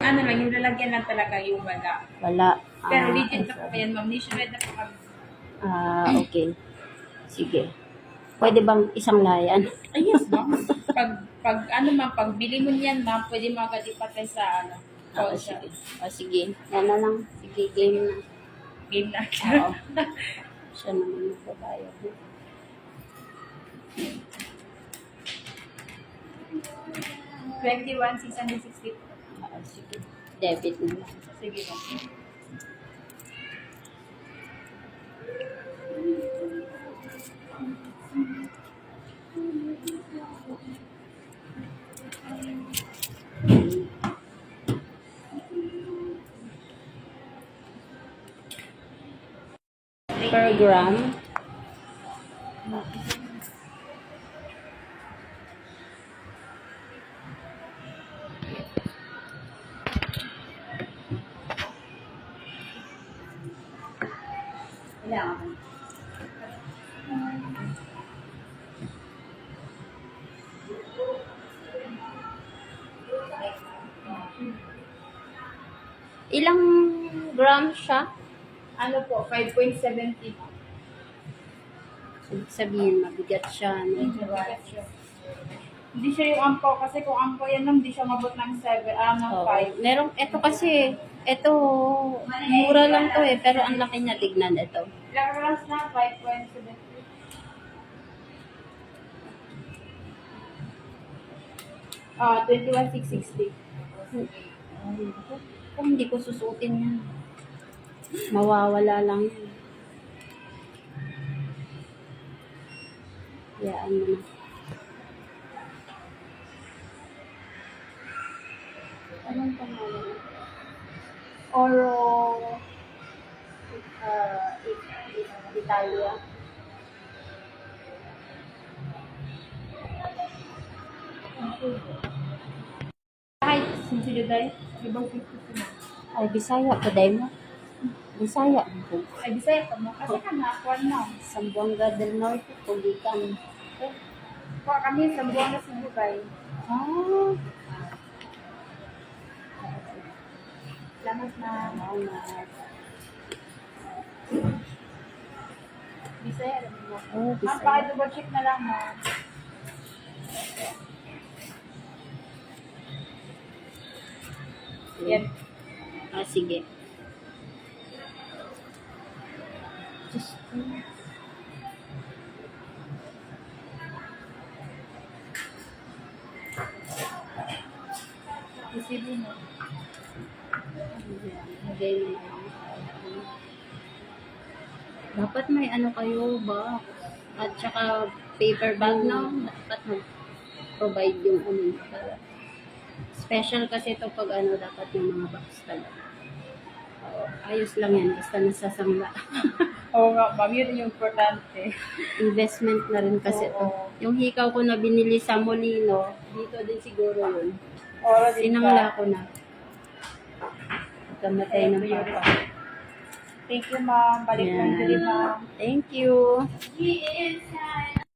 ano lang, yung lalagyan lang talaga yung wala. Wala. Pero legit na po yan, ma'am. Nationwide na po kami. Okay. Sige. Pwede bang isang layan? Ay, yes, ma'am. Pag ano ma'am, pag bili mo niyan, ma'am, pwede mo agad ipatay sa ano. Oo, Call siya. sige. Sige. Yan na lang. Sige, game na. Game na. Oo. Siya naman magbabayad. 21,660. Sige. Debit na lang. Sige po. Per gram. Kailangan. Ilang gram siya? Ano po, 5.70. Sabihin, mabigat siya. No? Hindi siya yung ampo, kasi kung ampo yan lang, hindi siya mabot ng 7, ng Oo. 5. Merong, ito kasi, ito, mura lang to eh, pero ang laki niya, tignan ito. Ilang grams na? 5.70. Ah, 21,660. Kung hindi ko susuotin yan, mawawala lang yan. Hayaan mo na. Anong pangalan? Oro, Italia. Ay, sinsiluday. Ibang 50 sila. Ay, Bisaya pa dahil mo. Bisaya. Ay, Bisaya ka mo. Kasi ka na, kuwan na. Zamboanga del Norte, Pulican. Kuha kami sa buwan na Sibugay. Ah, Lamas na. Bisaya, alam mo. Oh, Ma'am, Bisaya. paki-double check na lang mo. Yan. Sige. Just, Resibo mo. dapat may ano kayo ba? At saka paper bag na. Dapat mag-provide yung ano. Special kasi ito pag ano, dapat yung mga box talaga. Ayos lang yan, basta nasasangla. Oo nga, ma'am. Yun yung importante. Investment na rin kasi ito. Oo. Yung hikaw ko na binili sa Molino, dito din siguro yun. Oo, di ba? Sinangla ko na. Kamatay ng papa. Thank you, ma'am. Balik lang Yan. din, ma'am. Thank you. He is